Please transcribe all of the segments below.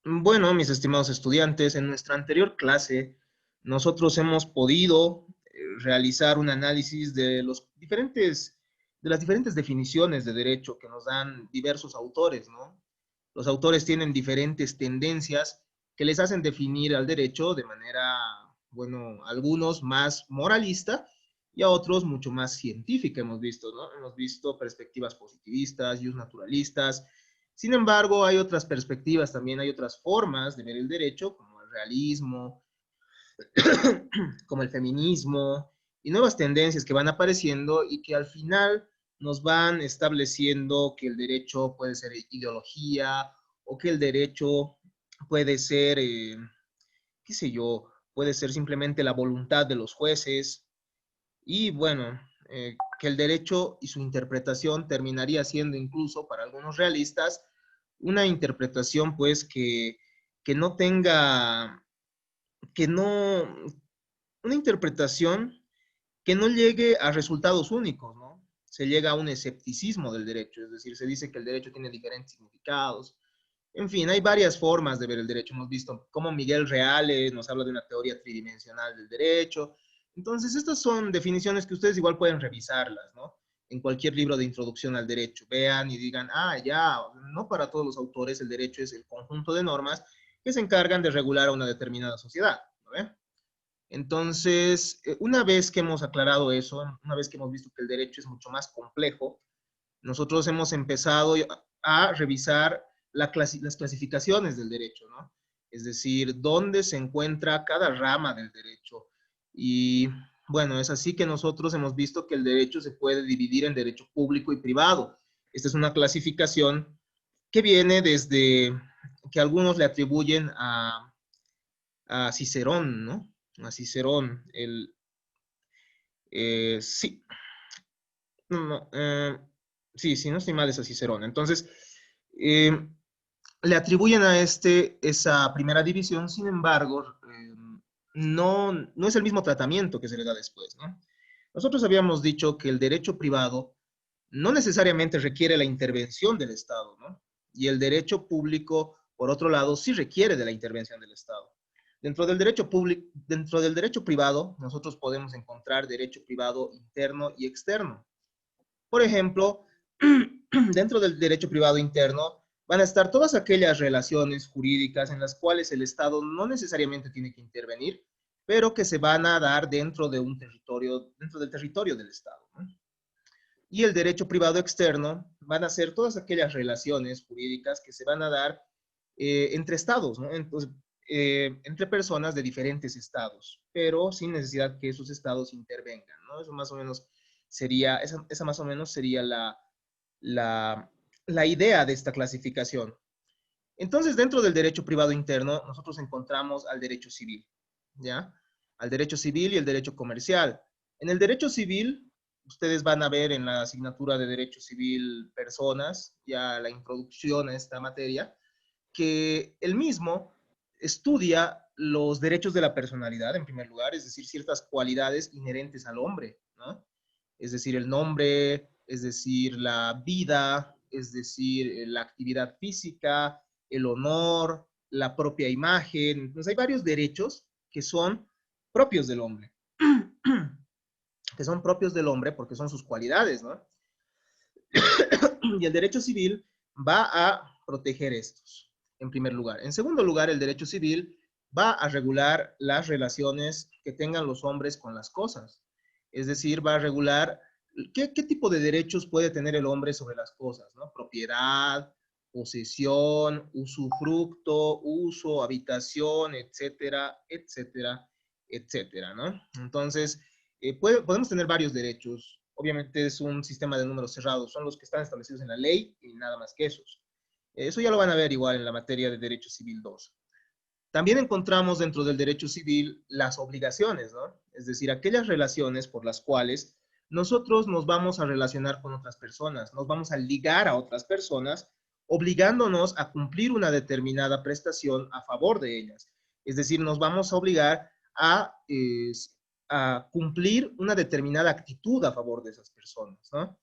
Bueno, mis estimados estudiantes, en nuestra anterior clase nosotros hemos podido realizar un análisis de de las diferentes definiciones de derecho que nos dan diversos autores, ¿no? Los autores tienen diferentes tendencias que les hacen definir al derecho de manera, bueno, algunos más moralista y a otros mucho más científica, hemos visto, ¿no? Hemos visto perspectivas positivistas, naturalistas. Sin embargo, hay otras perspectivas también, hay otras formas de ver el derecho, como el realismo, como el feminismo, y nuevas tendencias que van apareciendo y que al final nos van estableciendo que el derecho puede ser ideología o que el derecho puede ser, qué sé yo, puede ser simplemente la voluntad de los jueces. Y bueno, que el derecho y su interpretación terminaría siendo incluso para algunos realistas una interpretación pues que no tenga, que no, una interpretación que no llegue a resultados únicos, ¿no? Se llega a un escepticismo del derecho, es decir, se dice que el derecho tiene diferentes significados. En fin, hay varias formas de ver el derecho. Hemos visto cómo Miguel Reale nos habla de una teoría tridimensional del derecho. Entonces, estas son definiciones que ustedes igual pueden revisarlas, ¿no? En cualquier libro de introducción al derecho. Vean y digan, ah, ya, no para todos los autores el derecho es el conjunto de normas que se encargan de regular a una determinada sociedad, ¿no? Entonces, una vez que hemos aclarado eso, una vez que hemos visto que el derecho es mucho más complejo, nosotros hemos empezado a revisar las clasificaciones del derecho, ¿no? Es decir, dónde se encuentra cada rama del derecho. Y bueno, es así que nosotros hemos visto que el derecho se puede dividir en derecho público y privado. Esta es una clasificación que viene desde que algunos le atribuyen a Cicerón, ¿no? A Cicerón, sí, no, no, sí, sí, no estoy mal, es a Cicerón. Entonces, eh, le atribuyen a esa primera división, sin embargo, no es el mismo tratamiento que se le da después, ¿no? Nosotros habíamos dicho que el derecho privado no necesariamente requiere la intervención del Estado, ¿no? Y el derecho público, por otro lado, sí requiere de la intervención del Estado. Dentro del derecho privado, nosotros podemos encontrar derecho privado interno y externo. Por ejemplo, dentro del derecho privado interno van a estar todas aquellas relaciones jurídicas en las cuales el Estado no necesariamente tiene que intervenir, pero que se van a dar dentro de un territorio, dentro del territorio del Estado, ¿no? Y el derecho privado externo van a ser todas aquellas relaciones jurídicas que se van a dar entre estados, ¿no? Entonces, entre personas de diferentes estados, pero sin necesidad que esos estados intervengan, ¿no? Eso más o menos sería, esa más o menos sería la, la idea de esta clasificación. Entonces, dentro del derecho privado interno, nosotros encontramos al derecho civil, ¿ya? Al derecho civil y el derecho comercial. En el derecho civil, ustedes van a ver en la asignatura de derecho civil personas, ya la introducción a esta materia, que el mismo estudia los derechos de la personalidad, en primer lugar, es decir, ciertas cualidades inherentes al hombre, ¿no? Es decir, el nombre, es decir, la vida, es decir, la actividad física, el honor, la propia imagen. Entonces hay varios derechos que son propios del hombre, que son propios del hombre porque son sus cualidades, ¿no? Y el derecho civil va a proteger estos, en primer lugar. En segundo lugar, el derecho civil va a regular las relaciones que tengan los hombres con las cosas. Es decir, va a regular qué tipo de derechos puede tener el hombre sobre las cosas, ¿no? Propiedad, posesión, usufructo, uso, habitación, etcétera, etcétera, etcétera, ¿no? Entonces, podemos tener varios derechos. Obviamente es un sistema de números cerrados, son los que están establecidos en la ley y nada más que esos. Eso ya lo van a ver igual en la materia de Derecho Civil 2. También encontramos dentro del derecho civil las obligaciones, ¿no? Es decir, aquellas relaciones por las cuales nosotros nos vamos a relacionar con otras personas, nos vamos a ligar a otras personas, obligándonos a cumplir una determinada prestación a favor de ellas. Es decir, nos vamos a obligar a cumplir una determinada actitud a favor de esas personas, ¿no?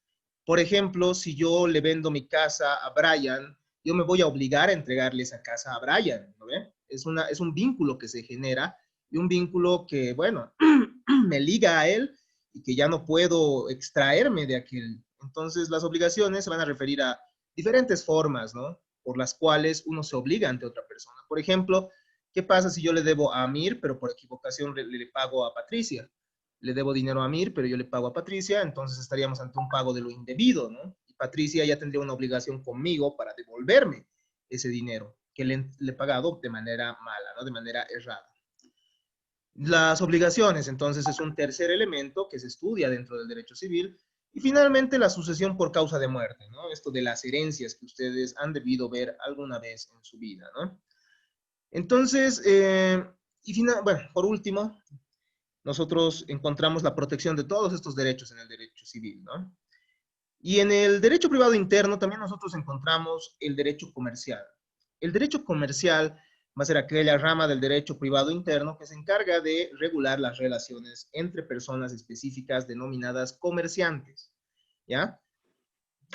Por ejemplo, si yo le vendo mi casa a Brian yo me voy a obligar a entregarle esa casa a Brian, ¿no ve? Es un vínculo que se genera y un vínculo que, bueno, me liga a él y que ya no puedo extraerme de aquel. Entonces, las obligaciones se van a referir a diferentes formas, ¿no? Por las cuales uno se obliga ante otra persona. Por ejemplo, ¿qué pasa si yo le debo a Amir, pero por equivocación le pago a Patricia? Le debo dinero a Amir, pero yo le pago a Patricia, entonces estaríamos ante un pago de lo indebido, ¿no? Y Patricia ya tendría una obligación conmigo para devolverme ese dinero que le he pagado de manera mala, ¿no? De manera errada. Las obligaciones, entonces, es un tercer elemento que se estudia dentro del derecho civil. Y finalmente, la sucesión por causa de muerte, ¿no? Esto de las herencias que ustedes han debido ver alguna vez en su vida, ¿no? Entonces, bueno, por último, nosotros encontramos la protección de todos estos derechos en el derecho civil, ¿no? Y en el derecho privado interno también nosotros encontramos el derecho comercial. El derecho comercial va a ser aquella rama del derecho privado interno que se encarga de regular las relaciones entre personas específicas denominadas comerciantes, ¿ya?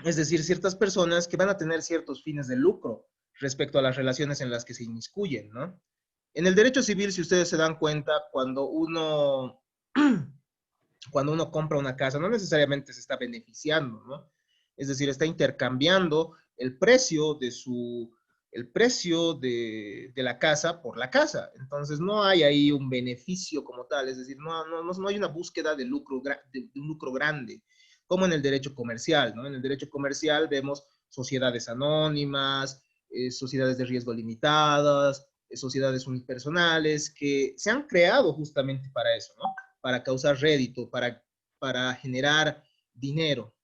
Es decir, ciertas personas que van a tener ciertos fines de lucro respecto a las relaciones en las que se inmiscuyen, ¿no? En el derecho civil, si ustedes se dan cuenta, cuando uno compra una casa, no necesariamente se está beneficiando, ¿no? Es decir, está intercambiando el precio de la casa por la casa. Entonces, no hay ahí un beneficio como tal, es decir, no hay una búsqueda de lucro, de un lucro grande, como en el derecho comercial, ¿no? En el derecho comercial vemos sociedades anónimas, sociedades de riesgo limitadas, sociedades unipersonales que se han creado justamente para eso, ¿no? Para causar rédito, para generar dinero.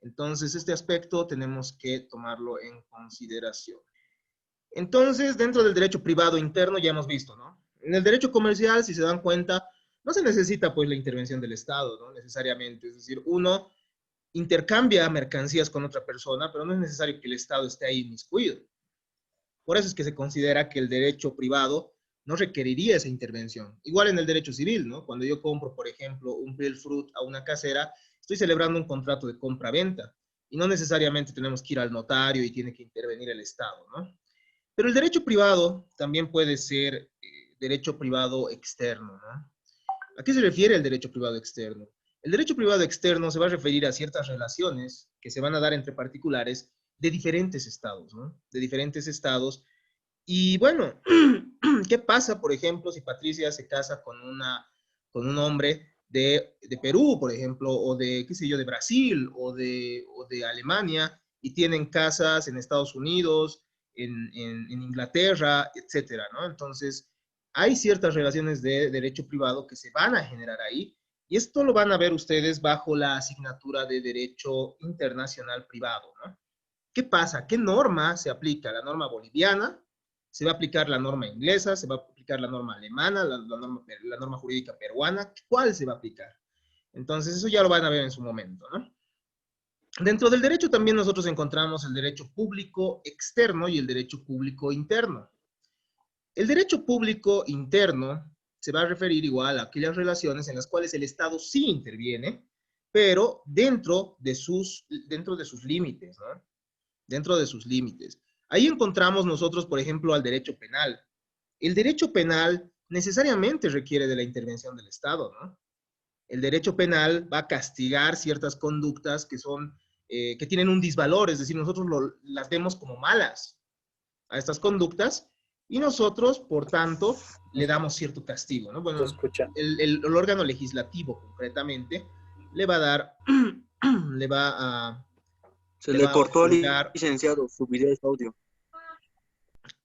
Entonces, este aspecto tenemos que tomarlo en consideración. Entonces, dentro del derecho privado interno ya hemos visto, ¿no? En el derecho comercial, si se dan cuenta, no se necesita pues la intervención del Estado, ¿no? Necesariamente, es decir, uno intercambia mercancías con otra persona, pero no es necesario que el Estado esté ahí inmiscuido. Por eso es que se considera que el derecho privado no requeriría esa intervención. Igual en el derecho civil, ¿no? Cuando yo compro, por ejemplo, un real fruit a una casera, estoy celebrando un contrato de compra-venta y no necesariamente tenemos que ir al notario y tiene que intervenir el Estado, ¿no? Pero el derecho privado también puede ser derecho privado externo, ¿no? ¿A qué se refiere el derecho privado externo? El derecho privado externo se va a referir a ciertas relaciones que se van a dar entre particulares de diferentes estados, ¿no? De diferentes estados. Y bueno, ¿qué pasa, por ejemplo, si Patricia se casa con un hombre de Perú, por ejemplo, o de, qué sé yo, de Brasil o de Alemania, y tienen casas en Estados Unidos, en Inglaterra, etcétera, ¿no? Entonces, hay ciertas relaciones de derecho privado que se van a generar ahí, y esto lo van a ver ustedes bajo la asignatura de Derecho Internacional Privado, ¿no? ¿Qué pasa? ¿Qué norma se aplica? ¿La norma boliviana? ¿Se va a aplicar la norma inglesa? ¿Se va a aplicar la norma alemana? La norma jurídica peruana? ¿Cuál se va a aplicar? Entonces, eso ya lo van a ver en su momento, ¿no? Dentro del derecho también nosotros encontramos el derecho público externo y el derecho público interno. El derecho público interno se va a referir igual a aquellas relaciones en las cuales el Estado sí interviene, pero dentro de sus límites, ¿no? Dentro de sus límites. Ahí encontramos nosotros, por ejemplo, al derecho penal. El derecho penal necesariamente requiere de la intervención del Estado, ¿no? El derecho penal va a castigar ciertas conductas que tienen un disvalor, es decir, nosotros las vemos como malas a estas conductas y nosotros, por tanto, le damos cierto castigo, ¿no? Se Bueno, escucha. el órgano legislativo concretamente le va a dar, le va a, Se le le va a cortó al otorgar licenciado su video de audio.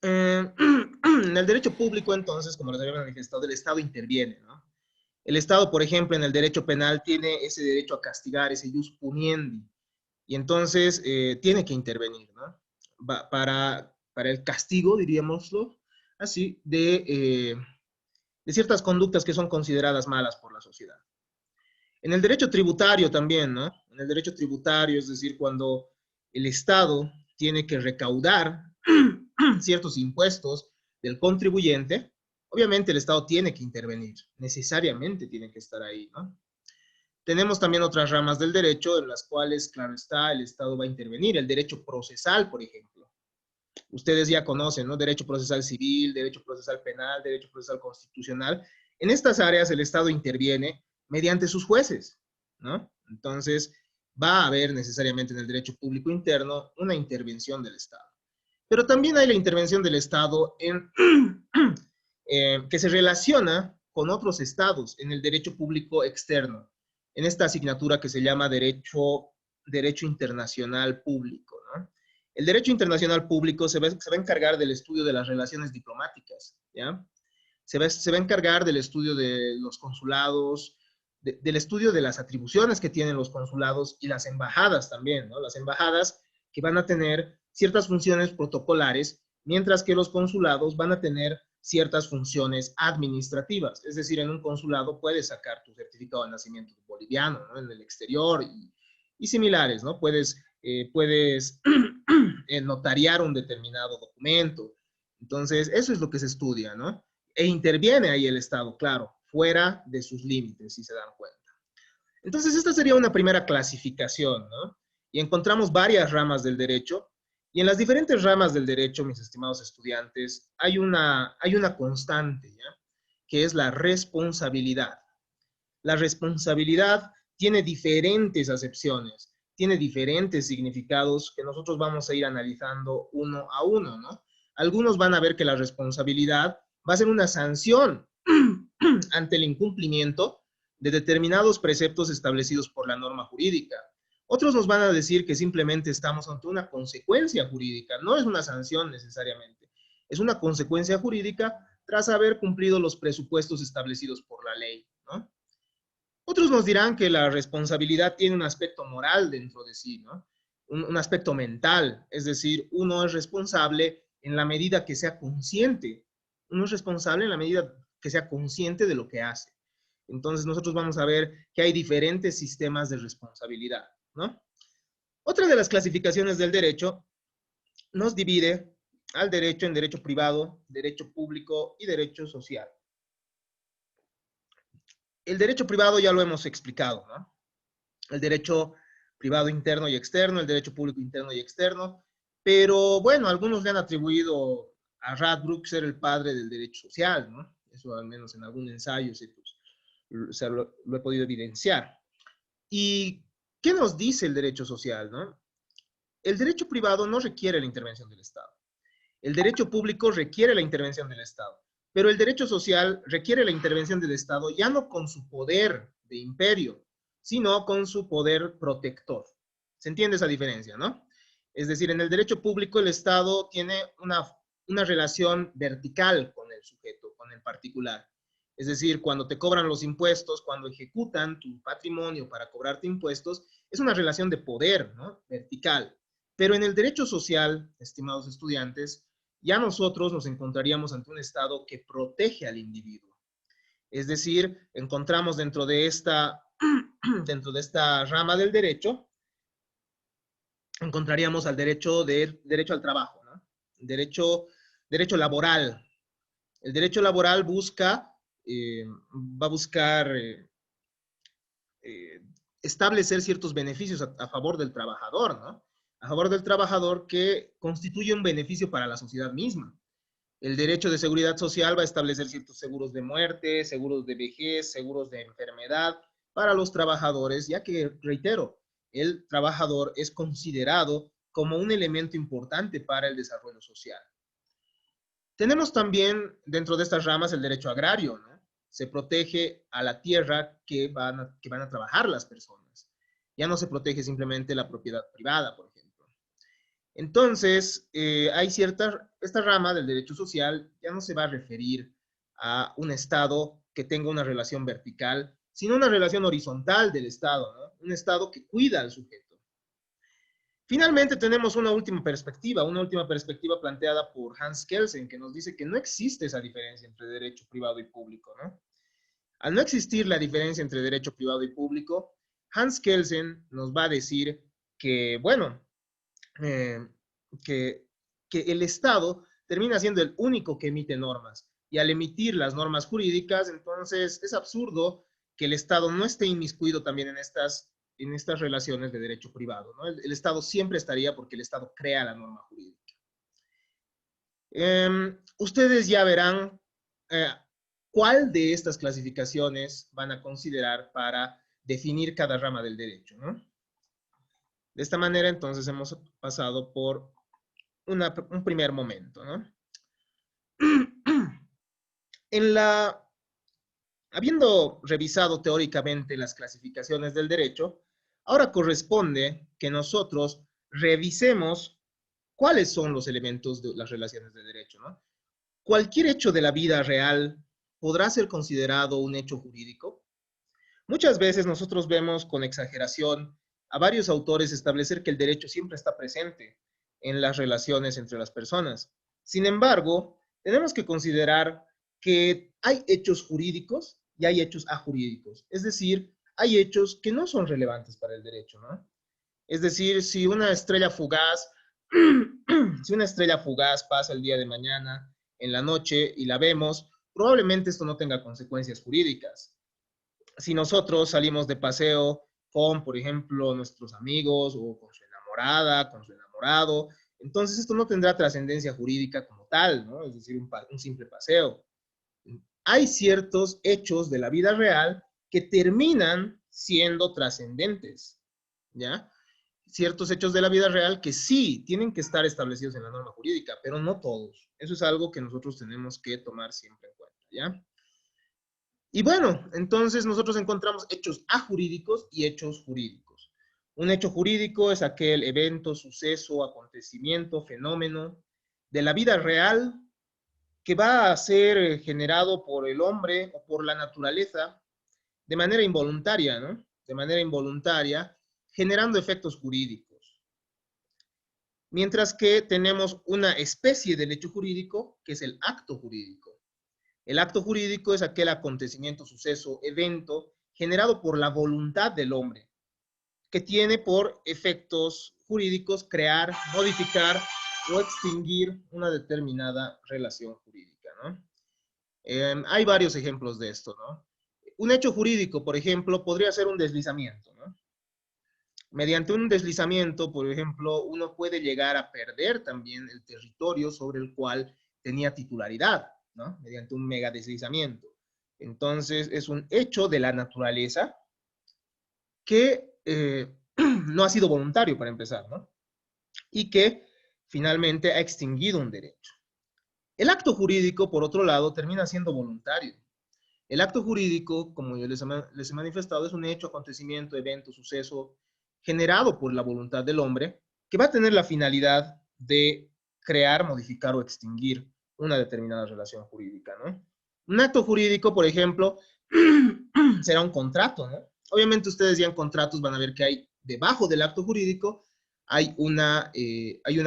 en el derecho público, entonces, como les había manifestado, el Estado interviene, ¿no? El Estado, por ejemplo, en el derecho penal tiene ese derecho a castigar, ese jus puniendi, y entonces tiene que intervenir, ¿no? Para el castigo, diríamoslo así, de ciertas conductas que son consideradas malas por la sociedad. En el derecho tributario también, ¿no? En el derecho tributario, es decir, cuando el Estado tiene que recaudar ciertos impuestos del contribuyente, obviamente el Estado tiene que intervenir, necesariamente tiene que estar ahí, ¿no? Tenemos también otras ramas del derecho en las cuales, claro está, el Estado va a intervenir, el derecho procesal, por ejemplo. Ustedes ya conocen, ¿no? Derecho procesal civil, derecho procesal penal, derecho procesal constitucional. En estas áreas el Estado interviene mediante sus jueces, ¿no? Entonces, va a haber necesariamente en el derecho público interno una intervención del Estado. Pero también hay la intervención del Estado en, que se relaciona con otros estados en el derecho público externo, en esta asignatura que se llama derecho internacional público, ¿no? El derecho internacional público se va a encargar del estudio de las relaciones diplomáticas, ¿ya? Se va a encargar del estudio de los consulados, del estudio de las atribuciones que tienen los consulados y las embajadas también, ¿no? Las embajadas que van a tener ciertas funciones protocolares, mientras que los consulados van a tener ciertas funciones administrativas. Es decir, en un consulado puedes sacar tu certificado de nacimiento boliviano, ¿no? En el exterior y similares, ¿no? Puedes notariar un determinado documento. Entonces, eso es lo que se estudia, ¿no? E interviene ahí el Estado, claro, fuera de sus límites, si se dan cuenta. Entonces, esta sería una primera clasificación, ¿no? Y encontramos varias ramas del derecho, y en las diferentes ramas del derecho, mis estimados estudiantes, hay una constante, ¿ya? Que es la responsabilidad. La responsabilidad tiene diferentes acepciones, tiene diferentes significados que nosotros vamos a ir analizando uno a uno, ¿no? Algunos van a ver que la responsabilidad va a ser una sanción ante el incumplimiento de determinados preceptos establecidos por la norma jurídica. Otros nos van a decir que simplemente estamos ante una consecuencia jurídica, no es una sanción necesariamente, es una consecuencia jurídica tras haber cumplido los presupuestos establecidos por la ley, ¿no? Otros nos dirán que la responsabilidad tiene un aspecto moral dentro de sí, ¿no? Un aspecto mental, es decir, uno es responsable en la medida que sea consciente. Uno es responsable en la medida que sea consciente de lo que hace. Entonces nosotros vamos a ver que hay diferentes sistemas de responsabilidad, ¿no? Otra de las clasificaciones del derecho nos divide al derecho en derecho privado, derecho público y derecho social. El derecho privado ya lo hemos explicado, ¿no? El derecho privado interno y externo, el derecho público interno y externo, pero bueno, algunos le han atribuido a Radbruch ser el padre del derecho social, ¿no? Eso al menos en algún ensayo lo he podido evidenciar. ¿Y qué nos dice el derecho social, no? El derecho privado no requiere la intervención del Estado. El derecho público requiere la intervención del Estado, pero el derecho social requiere la intervención del Estado ya no con su poder de imperio, sino con su poder protector. ¿Se entiende esa diferencia, no? Es decir, en el derecho público el Estado tiene una relación vertical con el sujeto, con el particular. Es decir, cuando te cobran los impuestos, cuando ejecutan tu patrimonio para cobrarte impuestos, es una relación de poder, ¿no? Vertical. Pero en el derecho social, estimados estudiantes, ya nosotros nos encontraríamos ante un Estado que protege al individuo. Es decir, encontramos dentro de esta rama del derecho, encontraríamos al derecho al trabajo, ¿no? Derecho laboral. El derecho laboral va a buscar eh, establecer ciertos beneficios a favor del trabajador, ¿no? A favor del trabajador que constituye un beneficio para la sociedad misma. El derecho de seguridad social va a establecer ciertos seguros de muerte, seguros de vejez, seguros de enfermedad para los trabajadores, ya que, reitero, el trabajador es considerado como un elemento importante para el desarrollo social. Tenemos también dentro de estas ramas el derecho agrario, ¿no? Se protege a la tierra que van a trabajar las personas. Ya no se protege simplemente la propiedad privada, por ejemplo. Entonces, esta rama del derecho social ya no se va a referir a un Estado que tenga una relación vertical, sino una relación horizontal del Estado, ¿no? Un Estado que cuida al sujeto. Finalmente tenemos una última perspectiva planteada por Hans Kelsen, que nos dice que no existe esa diferencia entre derecho privado y público, ¿no? Al no existir la diferencia entre derecho privado y público, Hans Kelsen nos va a decir que, bueno, eh, que, que el Estado termina siendo el único que emite normas. Y al emitir las normas jurídicas, entonces es absurdo que el Estado no esté inmiscuido también en estas relaciones de derecho privado, ¿no? El Estado siempre estaría porque el Estado crea la norma jurídica. Ustedes ya verán eh, cuál de estas clasificaciones van a considerar para definir cada rama del derecho, ¿no? De esta manera, entonces, hemos pasado por un primer momento, ¿no? En la, habiendo revisado teóricamente las clasificaciones del derecho, ahora corresponde que nosotros revisemos cuáles son los elementos de las relaciones de derecho, ¿no? Cualquier hecho de la vida real podrá ser considerado un hecho jurídico. Muchas veces nosotros vemos con exageración a varios autores establecer que el derecho siempre está presente en las relaciones entre las personas. Sin embargo, tenemos que considerar que hay hechos jurídicos y hay hechos ajurídicos. Es decir, hay hechos que no son relevantes para el derecho, ¿no? Es decir, si una estrella fugaz, si una estrella fugaz pasa el día de mañana en la noche y la vemos, probablemente esto no tenga consecuencias jurídicas. Si nosotros salimos de paseo con, por ejemplo, nuestros amigos o con su enamorada, con su enamorado, entonces esto no tendrá trascendencia jurídica como tal, ¿no? Es decir, un simple paseo. Hay ciertos hechos de la vida real que terminan siendo trascendentes, ¿ya? Ciertos hechos de la vida real que sí tienen que estar establecidos en la norma jurídica, pero no todos. Eso es algo que nosotros tenemos que tomar siempre en cuenta, ¿ya? Y bueno, entonces nosotros encontramos hechos ajurídicos y hechos jurídicos. Un hecho jurídico es aquel evento, suceso, acontecimiento, fenómeno de la vida real que va a ser generado por el hombre o por la naturaleza de manera involuntaria, ¿no? De manera involuntaria, generando efectos jurídicos. Mientras que tenemos una especie del hecho jurídico, que es el acto jurídico. El acto jurídico es aquel acontecimiento, suceso, evento generado por la voluntad del hombre, que tiene por efectos jurídicos crear, modificar o extinguir una determinada relación jurídica, ¿no? Hay varios ejemplos de esto, ¿no? Un hecho jurídico, por ejemplo, podría ser un deslizamiento, ¿no? Mediante un deslizamiento, por ejemplo, uno puede llegar a perder también el territorio sobre el cual tenía titularidad, ¿no? Mediante un mega deslizamiento. Entonces, es un hecho de la naturaleza que no ha sido voluntario para empezar, ¿no? Y que finalmente ha extinguido un derecho. El acto jurídico, por otro lado, termina siendo voluntario. El acto jurídico, como yo les he manifestado, es un hecho, acontecimiento, evento, suceso generado por la voluntad del hombre que va a tener la finalidad de crear, modificar o extinguir una determinada relación jurídica, ¿no? Un acto jurídico, por ejemplo, será un contrato, ¿no? Obviamente ustedes ya en contratos van a ver que hay debajo del acto jurídico hay una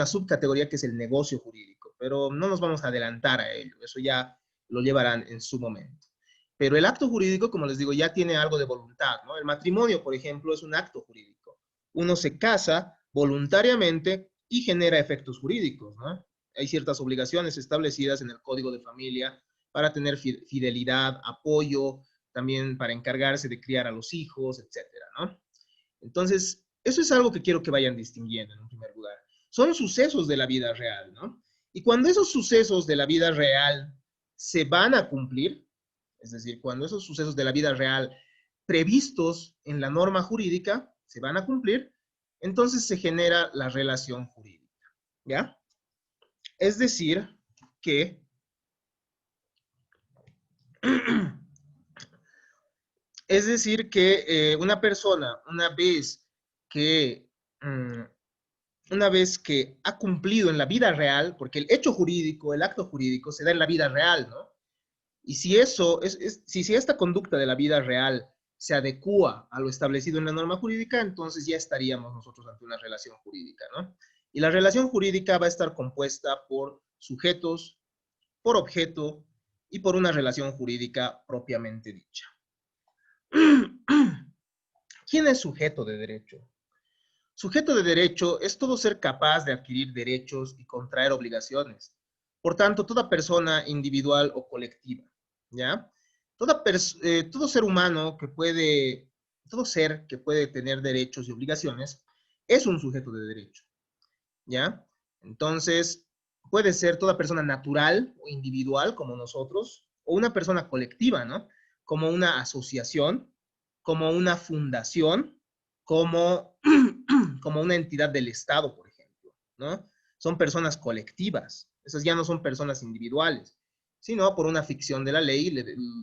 subcategoría que es el negocio jurídico, pero no nos vamos a adelantar a ello, eso ya lo llevarán en su momento. Pero el acto jurídico, como les digo, ya tiene algo de voluntad, ¿no? El matrimonio, por ejemplo, es un acto jurídico. Uno se casa voluntariamente y genera efectos jurídicos, ¿no? Hay ciertas obligaciones establecidas en el Código de Familia para tener fidelidad, apoyo, también para encargarse de criar a los hijos, etcétera, ¿no? Entonces, eso es algo que quiero que vayan distinguiendo en un primer lugar. Son sucesos de la vida real, ¿no? Y cuando esos sucesos de la vida real se van a cumplir, es decir, cuando esos sucesos de la vida real previstos en la norma jurídica se van a cumplir, entonces se genera la relación jurídica, ¿ya? Es decir, que una persona, que, mm, una vez que ha cumplido en la vida real, porque el hecho jurídico, el acto jurídico se da en la vida real, ¿no? Y si si esta conducta de la vida real se adecua a lo establecido en la norma jurídica, entonces ya estaríamos nosotros ante una relación jurídica, ¿no? Y la relación jurídica va a estar compuesta por sujetos, por objeto y por una relación jurídica propiamente dicha. ¿Quién es sujeto de derecho? Sujeto de derecho es todo ser capaz de adquirir derechos y contraer obligaciones. Por tanto, toda persona individual o colectiva, ¿ya? Todo ser humano todo ser que puede tener derechos y obligaciones es un sujeto de derecho, ¿ya? Entonces, puede ser toda persona natural o individual, como nosotros, o una persona colectiva, ¿no? Como una asociación, como una fundación, como, como una entidad del Estado, por ejemplo, ¿no? Son personas colectivas. Esas ya no son personas individuales, sino por una ficción de la ley,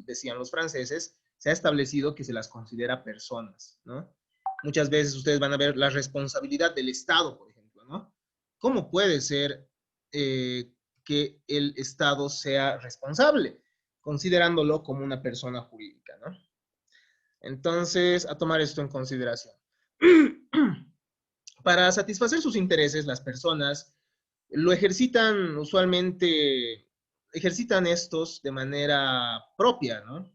decían los franceses, se ha establecido que se las considera personas, ¿no? Muchas veces ustedes van a ver la responsabilidad del Estado, por ejemplo, ¿no? ¿Cómo puede ser que el Estado sea responsable, considerándolo como una persona jurídica, ¿no? Entonces, a tomar esto en consideración. Para satisfacer sus intereses, las personas lo ejercitan usualmente, ejercitan estos de manera propia, ¿no?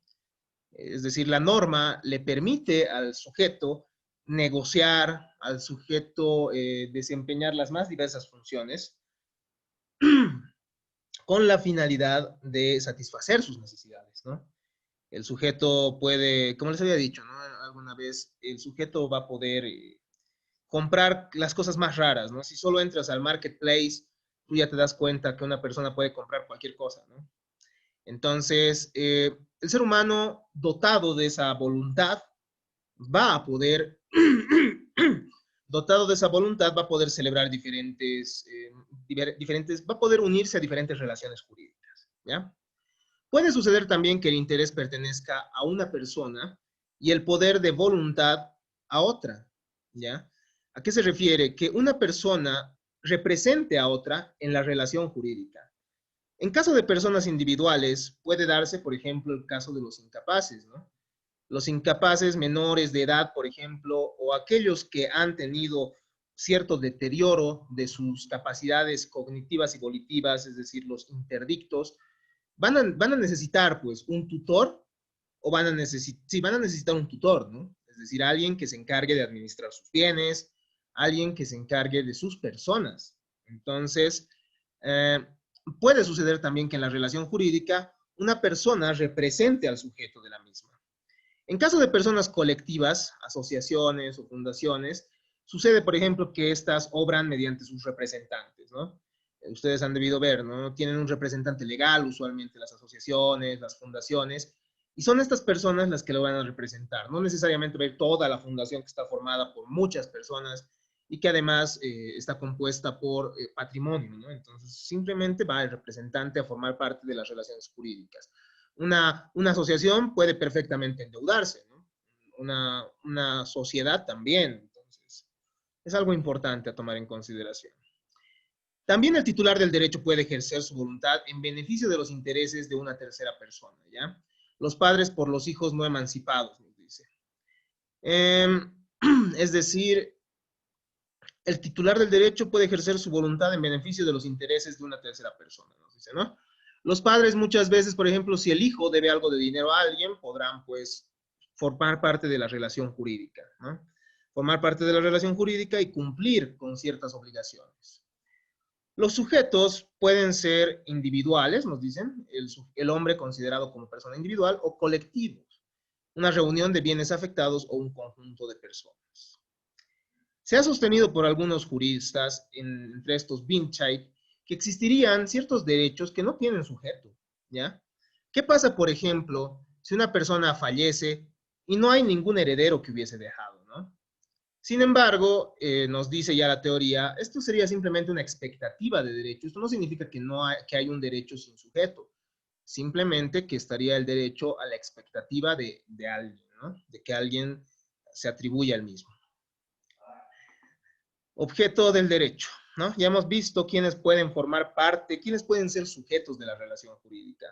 Es decir, la norma le permite al sujeto negociar, al sujeto desempeñar las más diversas funciones con la finalidad de satisfacer sus necesidades, ¿no? El sujeto puede, como les había dicho, ¿no? Alguna vez, el sujeto va a poder comprar las cosas más raras, ¿no? Si solo entras al marketplace, tú ya te das cuenta que una persona puede comprar cualquier cosa, ¿no? Entonces, el ser humano dotado de esa voluntad va a poder, dotado de esa voluntad, va a poder celebrar diferentes, va a poder unirse a diferentes relaciones jurídicas, ¿ya? Puede suceder también que el interés pertenezca a una persona y el poder de voluntad a otra, ¿ya? ¿A qué se refiere? Que una persona represente a otra en la relación jurídica. En caso de personas individuales, puede darse, por ejemplo, el caso de los incapaces, ¿no? Los incapaces menores de edad, por ejemplo, o aquellos que han tenido cierto deterioro de sus capacidades cognitivas y volitivas, es decir, los interdictos, van a necesitar, pues, un tutor o van a necesitar un tutor, ¿no? Es decir, alguien que se encargue de administrar sus bienes, alguien que se encargue de sus personas. Entonces, eh, puede suceder también que en la relación jurídica una persona represente al sujeto de la misma. En caso de personas colectivas, asociaciones o fundaciones, sucede, por ejemplo, que estas obran mediante sus representantes, ¿no? Ustedes han debido ver, ¿no? Tienen un representante legal, usualmente las asociaciones, las fundaciones, y son estas personas las que lo van a representar. No necesariamente ver toda la fundación que está formada por muchas personas y que además está compuesta por patrimonio, ¿no? Entonces, simplemente va el representante a formar parte de las relaciones jurídicas. Una asociación puede perfectamente endeudarse, ¿no? Una sociedad también. Entonces, es algo importante a tomar en consideración. También el titular del derecho puede ejercer su voluntad en beneficio de los intereses de una tercera persona, ¿ya? Los padres por los hijos no emancipados, nos dice. Es decir, el titular del derecho puede ejercer su voluntad en beneficio de los intereses de una tercera persona, nos dice, ¿no? Los padres muchas veces, por ejemplo, si el hijo debe algo de dinero a alguien, podrán, pues, formar parte de la relación jurídica, ¿no? Formar parte de la relación jurídica y cumplir con ciertas obligaciones. Los sujetos pueden ser individuales, nos dicen, el hombre considerado como persona individual, o colectivos, una reunión de bienes afectados o un conjunto de personas. Se ha sostenido por algunos juristas, entre estos Binchait, que existirían ciertos derechos que no tienen sujeto, ¿ya? ¿Qué pasa, por ejemplo, si una persona fallece y no hay ningún heredero que hubiese dejado, ¿no? Sin embargo, nos dice ya la teoría, esto sería simplemente una expectativa de derecho. Esto no significa que hay un derecho sin sujeto, simplemente que estaría el derecho a la expectativa de alguien, ¿no? De que alguien se atribuya al mismo. Objeto del derecho, ¿no? Ya hemos visto quiénes pueden formar parte, quiénes pueden ser sujetos de la relación jurídica.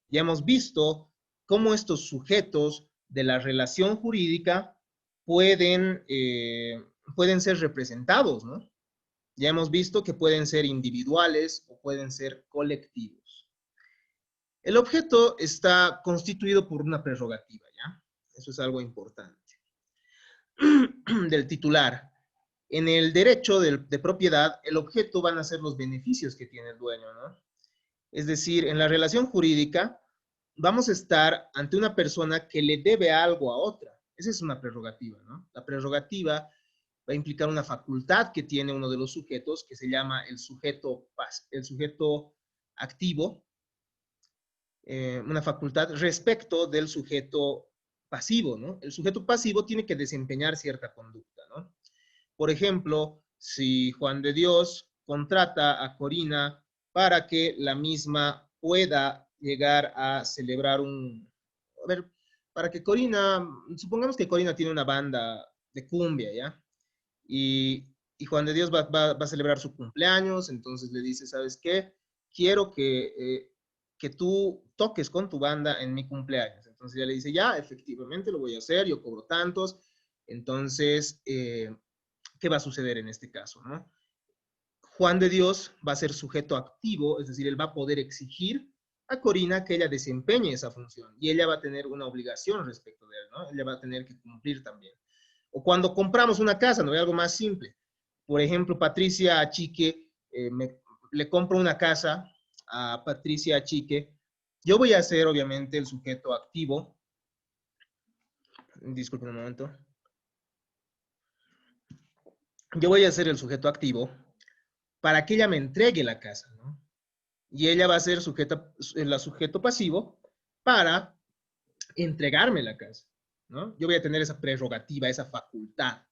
Ya hemos visto cómo estos sujetos de la relación jurídica pueden ser representados, ¿no? Ya hemos visto que pueden ser individuales o pueden ser colectivos. El objeto está constituido por una prerrogativa, ¿ya? Eso es algo importante. Del titular. En el derecho de propiedad, el objeto van a ser los beneficios que tiene el dueño, ¿no? Es decir, en la relación jurídica, vamos a estar ante una persona que le debe algo a otra. Esa es una prerrogativa, ¿no? La prerrogativa va a implicar una facultad que tiene uno de los sujetos, que se llama el sujeto activo, una facultad respecto del sujeto pasivo, ¿no? El sujeto pasivo tiene que desempeñar cierta conducta, ¿no? Por ejemplo, si Juan de Dios contrata a Corina para que la misma pueda llegar a celebrar a ver, para que Corina, supongamos que Corina tiene una banda de cumbia, ¿ya? Y Juan de Dios va a celebrar su cumpleaños, entonces le dice, ¿sabes qué? Quiero que tú toques con tu banda en mi cumpleaños. Entonces ella le dice, ya, efectivamente lo voy a hacer, yo cobro tantos. Entonces, ¿qué va a suceder en este caso, no? Juan de Dios va a ser sujeto activo, es decir, él va a poder exigir a Corina que ella desempeñe esa función y ella va a tener una obligación respecto de él, ¿no? Ella va a tener que cumplir también. O cuando compramos una casa, no hay algo más simple. Por ejemplo, Patricia Achique, le compro una casa a Patricia Achique. Yo voy a ser, obviamente, el sujeto activo. Disculpen un momento. Yo voy a ser el sujeto activo para que ella me entregue la casa, ¿no? Y ella va a ser el sujeto pasivo para entregarme la casa, ¿no? Yo voy a tener esa prerrogativa, esa facultad.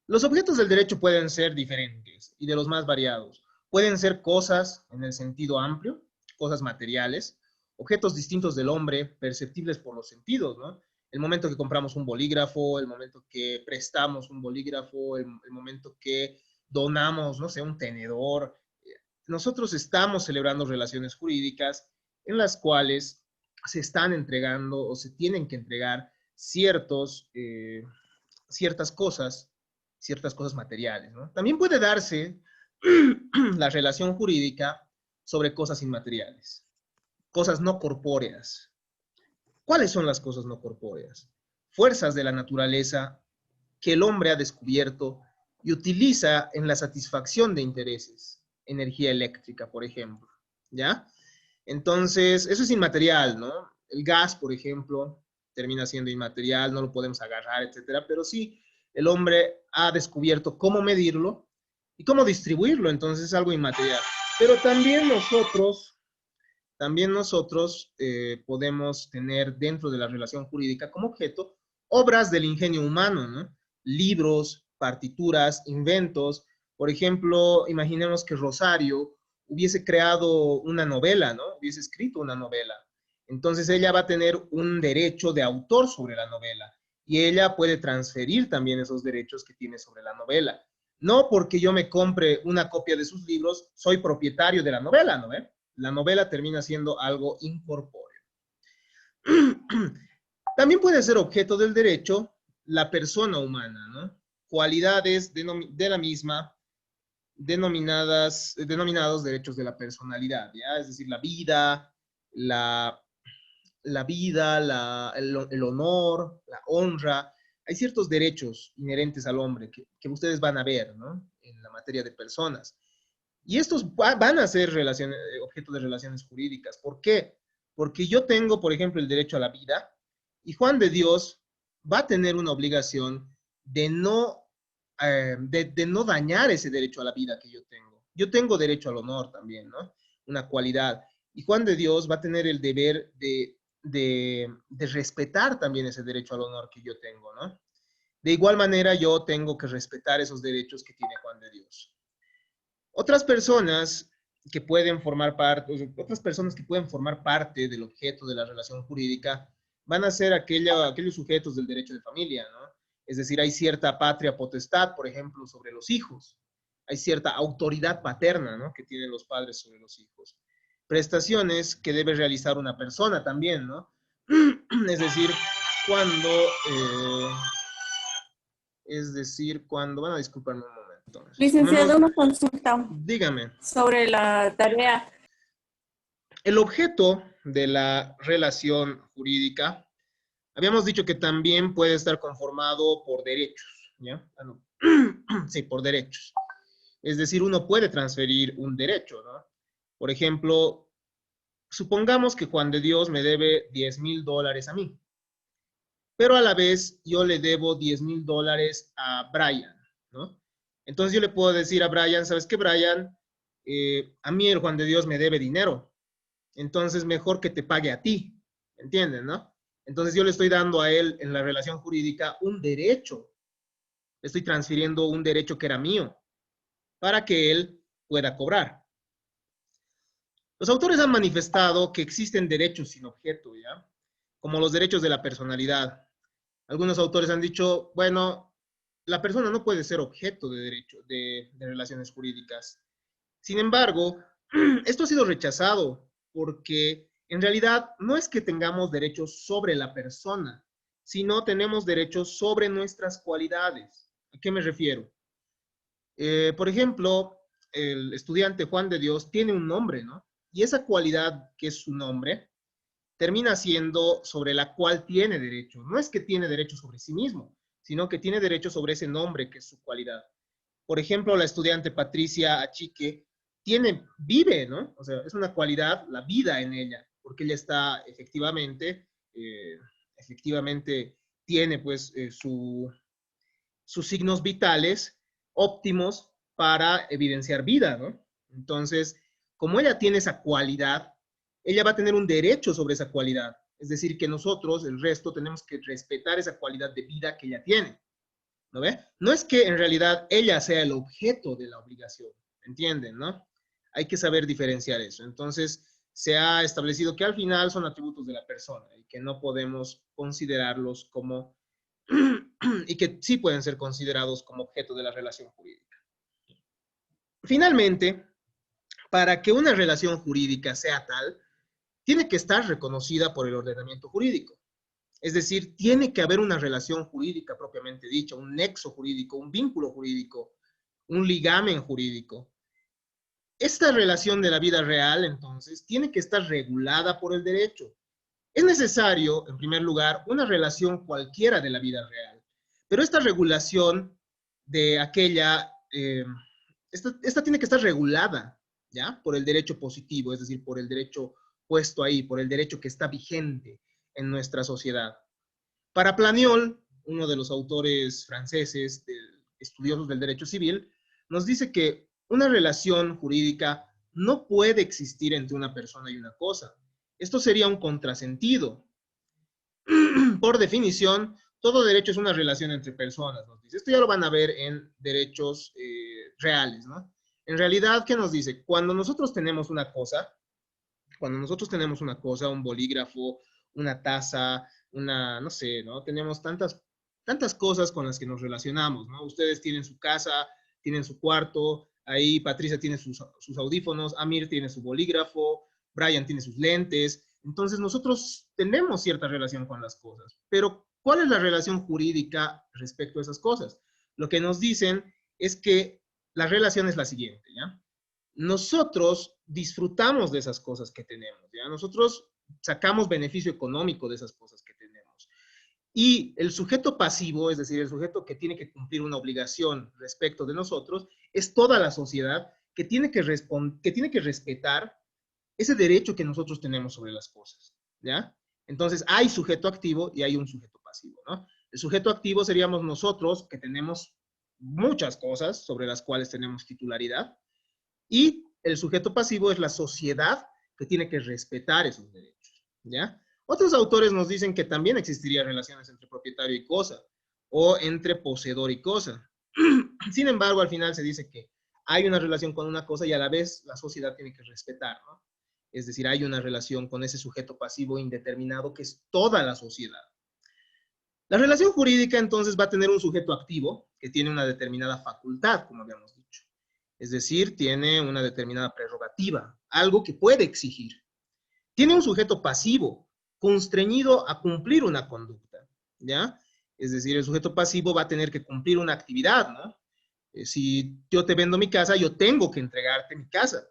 Los objetos del derecho pueden ser diferentes y de los más variados. Pueden ser cosas en el sentido amplio, cosas materiales, objetos distintos del hombre, perceptibles por los sentidos, ¿no? El momento que compramos un bolígrafo, el momento que prestamos un bolígrafo, el momento que donamos, no sé, un tenedor. Nosotros estamos celebrando relaciones jurídicas en las cuales se están entregando o se tienen que entregar ciertas cosas materiales, ¿no? También puede darse la relación jurídica sobre cosas inmateriales, cosas no corpóreas. ¿Cuáles son las cosas no corpóreas? Fuerzas de la naturaleza que el hombre ha descubierto y utiliza en la satisfacción de intereses. Energía eléctrica, por ejemplo, ¿ya? Entonces, eso es inmaterial, ¿no? El gas, por ejemplo, termina siendo inmaterial, no lo podemos agarrar, etcétera, pero sí, el hombre ha descubierto cómo medirlo y cómo distribuirlo, entonces es algo inmaterial. Pero también nosotros podemos tener dentro de la relación jurídica como objeto obras del ingenio humano, ¿no? Libros, partituras, inventos. Por ejemplo, imaginemos que Rosario hubiese creado una novela, ¿no? Hubiese escrito una novela. Entonces ella va a tener un derecho de autor sobre la novela y ella puede transferir también esos derechos que tiene sobre la novela. No porque yo me compre una copia de sus libros, soy propietario de la novela, ¿no? La novela termina siendo algo incorpóreo. También puede ser objeto del derecho la persona humana, ¿no? Cualidades de la misma denominados derechos de la personalidad, ¿ya? Es decir, la vida, el honor, la honra. Hay ciertos derechos inherentes al hombre que ustedes van a ver, ¿no? En la materia de personas. Y estos van a ser objeto de relaciones jurídicas. ¿Por qué? Porque yo tengo, por ejemplo, el derecho a la vida y Juan de Dios va a tener una obligación de no dañar ese derecho a la vida que yo tengo. Yo tengo derecho al honor también, ¿no? Una cualidad. Y Juan de Dios va a tener el deber de respetar también ese derecho al honor que yo tengo, ¿no? De igual manera, yo tengo que respetar esos derechos que tiene Juan de Dios. Otras personas que pueden formar parte del objeto de la relación jurídica van a ser aquellos sujetos del derecho de familia, ¿no? Es decir, hay cierta patria potestad, por ejemplo, sobre los hijos. Hay cierta autoridad paterna, ¿no? Que tienen los padres sobre los hijos. Prestaciones que debe realizar una persona también, ¿no? Es decir, cuando, eh, van a disculparme un momento. Licenciado, una consulta Dígame. sobre la tarea. El objeto de la relación jurídica, habíamos dicho que también puede estar conformado por derechos, ¿ya? Sí, por derechos. Es decir, uno puede transferir un derecho, ¿no? Por ejemplo, supongamos que Juan de Dios me debe $10,000 a mí, pero a la vez yo le debo $10,000 a Brian. ¿no? Entonces yo le puedo decir a Brian, ¿sabes qué, Brian? A mí el Juan de Dios me debe dinero, entonces mejor que te pague a ti, ¿entienden, no? Entonces yo le estoy dando a él en la relación jurídica un derecho, le estoy transfiriendo un derecho que era mío para que él pueda cobrar. Los autores han manifestado que existen derechos sin objeto, ¿ya? Como los derechos de la personalidad. Algunos autores han dicho, bueno, la persona no puede ser objeto de derecho, de relaciones jurídicas. Sin embargo, esto ha sido rechazado porque en realidad no es que tengamos derechos sobre la persona, sino tenemos derechos sobre nuestras cualidades. ¿A qué me refiero? Por ejemplo, el estudiante Juan de Dios tiene un nombre, ¿no? Y esa cualidad que es su nombre termina siendo sobre la cual tiene derecho. No es que tiene derecho sobre sí mismo, sino que tiene derecho sobre ese nombre que es su cualidad. Por ejemplo, la estudiante Patricia Achique vive, ¿no? O sea, es una cualidad, la vida en ella, porque ella está efectivamente tiene pues sus signos vitales óptimos para evidenciar vida, ¿no? Entonces, como ella tiene esa cualidad, ella va a tener un derecho sobre esa cualidad. Es decir, que nosotros, el resto, tenemos que respetar esa cualidad de vida que ella tiene. ¿No ve? No es que en realidad ella sea el objeto de la obligación, ¿entienden, no? Hay que saber diferenciar eso. Entonces, se ha establecido que al final son atributos de la persona y que no podemos considerarlos como, y que sí pueden ser considerados como objeto de la relación jurídica. Finalmente, para que una relación jurídica sea tal, tiene que estar reconocida por el ordenamiento jurídico. Es decir, tiene que haber una relación jurídica propiamente dicha, un nexo jurídico, un vínculo jurídico, un ligamen jurídico. Esta relación de la vida real, entonces, tiene que estar regulada por el derecho. Es necesario, en primer lugar, una relación cualquiera de la vida real, pero esta regulación de aquella, esta tiene que estar regulada, ¿ya? Por el derecho positivo, es decir, por el derecho puesto ahí, por el derecho que está vigente en nuestra sociedad. Para Planiol, uno de los autores franceses, estudiosos del derecho civil, nos dice que una relación jurídica no puede existir entre una persona y una cosa. Esto sería un contrasentido. Por definición, todo derecho es una relación entre personas, nos dice. Esto ya lo van a ver en derechos reales, ¿no? En realidad, ¿qué nos dice? Cuando nosotros tenemos una cosa, un bolígrafo, una taza, no sé, ¿no? Tenemos tantas cosas con las que nos relacionamos, ¿no? Ustedes tienen su casa, tienen su cuarto, ahí Patricia tiene sus audífonos, Amir tiene su bolígrafo, Brian tiene sus lentes. Entonces nosotros tenemos cierta relación con las cosas, pero ¿cuál es la relación jurídica respecto a esas cosas? Lo que nos dicen es que la relación es la siguiente, ¿ya? Nosotros disfrutamos de esas cosas que tenemos, ¿ya? Nosotros sacamos beneficio económico de esas cosas que tenemos. Y el sujeto pasivo, es decir, el sujeto que tiene que cumplir una obligación respecto de nosotros, es toda la sociedad que tiene que respetar ese derecho que nosotros tenemos sobre las cosas, ¿ya? Entonces, hay sujeto activo y hay un sujeto pasivo, ¿no? El sujeto activo seríamos nosotros, que tenemos muchas cosas sobre las cuales tenemos titularidad, y el sujeto pasivo es la sociedad que tiene que respetar esos derechos, ¿ya? Otros autores nos dicen que también existirían relaciones entre propietario y cosa, o entre poseedor y cosa. Sin embargo, al final se dice que hay una relación con una cosa y a la vez la sociedad tiene que respetar, ¿no? Es decir, hay una relación con ese sujeto pasivo indeterminado que es toda la sociedad. La relación jurídica entonces va a tener un sujeto activo que tiene una determinada facultad, como habíamos dicho. Es decir, tiene una determinada prerrogativa, algo que puede exigir. Tiene un sujeto pasivo, constreñido a cumplir una conducta, ¿ya? Es decir, el sujeto pasivo va a tener que cumplir una actividad, ¿no? Si yo te vendo mi casa, yo tengo que entregarte mi casa.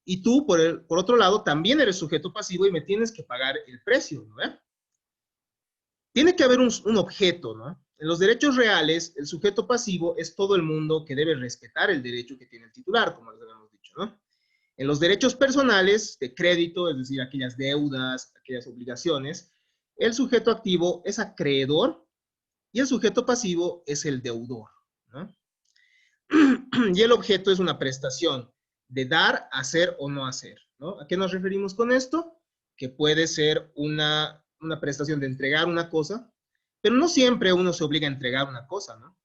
Y tú, por otro lado, también eres sujeto pasivo y me tienes que pagar el precio, ¿no? Tiene que haber un objeto, ¿no? En los derechos reales, el sujeto pasivo es todo el mundo que debe respetar el derecho que tiene el titular, como les habíamos dicho, ¿no? En los derechos personales de crédito, es decir, aquellas deudas, aquellas obligaciones, el sujeto activo es acreedor y el sujeto pasivo es el deudor, ¿no? Y el objeto es una prestación de dar, hacer o no hacer, ¿no? ¿A qué nos referimos con esto? Que puede ser una prestación de entregar una cosa, pero no siempre uno se obliga a entregar una cosa, ¿no?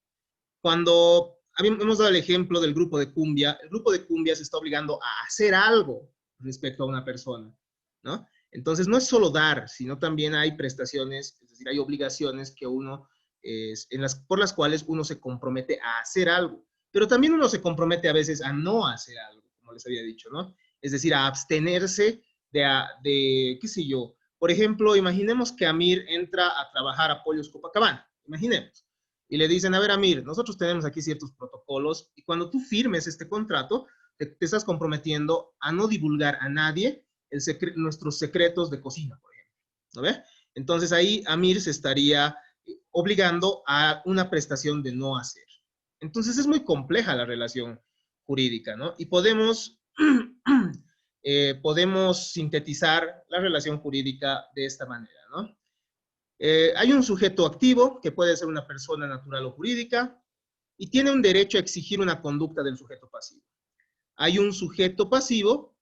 Cuando hemos dado el ejemplo del grupo de cumbia, el grupo de cumbia se está obligando a hacer algo respecto a una persona, ¿no? Entonces no es solo dar, sino también hay prestaciones, es decir, hay obligaciones que uno, por las cuales uno se compromete a hacer algo, pero también uno se compromete a veces a no hacer algo, como les había dicho, ¿no? Es decir, a abstenerse qué sé yo, por ejemplo, imaginemos que Amir entra a trabajar a Pollos Copacabana, imaginemos, y le dicen, a ver, Amir, nosotros tenemos aquí ciertos protocolos y cuando tú firmes este contrato, te estás comprometiendo a no divulgar a nadie nuestros secretos de cocina, por ejemplo, ¿no ve? Entonces ahí Amir se estaría obligando a una prestación de no hacer. Entonces es muy compleja la relación jurídica, ¿no? Y podemos sintetizar la relación jurídica de esta manera, ¿no? Hay un sujeto activo, que puede ser una persona natural o jurídica, y tiene un derecho a exigir una conducta del sujeto pasivo. Hay un sujeto pasivo,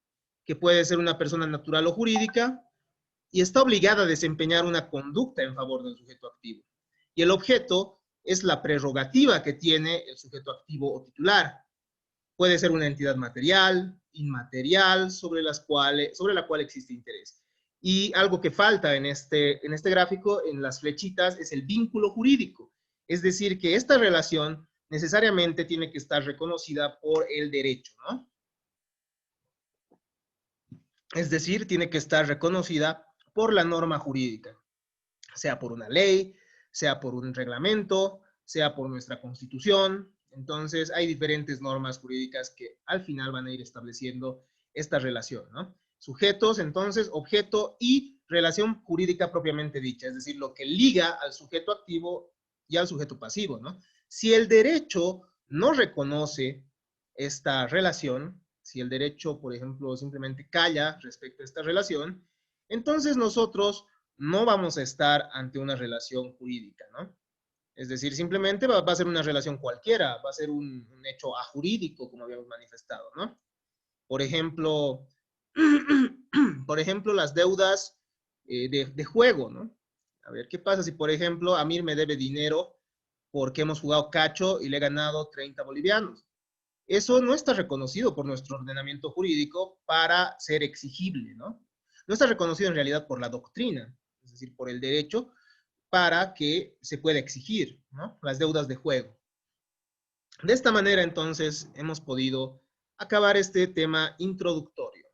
que puede ser una persona natural o jurídica, y está obligada a desempeñar una conducta en favor del sujeto activo. Y el objeto es la prerrogativa que tiene el sujeto activo o titular. Puede ser una entidad material, inmaterial, sobre la cual existe interés. Y algo que falta en este gráfico, en las flechitas, es el vínculo jurídico. Es decir, que esta relación necesariamente tiene que estar reconocida por el derecho, ¿no? Es decir, tiene que estar reconocida por la norma jurídica, sea por una ley, sea por un reglamento, sea por nuestra constitución. Entonces, hay diferentes normas jurídicas que al final van a ir estableciendo esta relación, ¿no? Sujetos, entonces, objeto y relación jurídica propiamente dicha, es decir, lo que liga al sujeto activo y al sujeto pasivo, ¿no? Si el derecho no reconoce esta relación, si el derecho, por ejemplo, simplemente calla respecto a esta relación, entonces nosotros no vamos a estar ante una relación jurídica, ¿no? Es decir, simplemente va a ser una relación cualquiera, va a ser un hecho ajurídico, como habíamos manifestado, ¿no? Por ejemplo, las deudas de juego, ¿no? A ver, ¿qué pasa si, por ejemplo, Amir me debe dinero porque hemos jugado cacho y le he ganado 30 bolivianos? Eso no está reconocido por nuestro ordenamiento jurídico para ser exigible, ¿no? No está reconocido en realidad por la doctrina, es decir, por el derecho, para que se pueda exigir, ¿no? Las deudas de juego. De esta manera, entonces, hemos podido acabar este tema introductorio.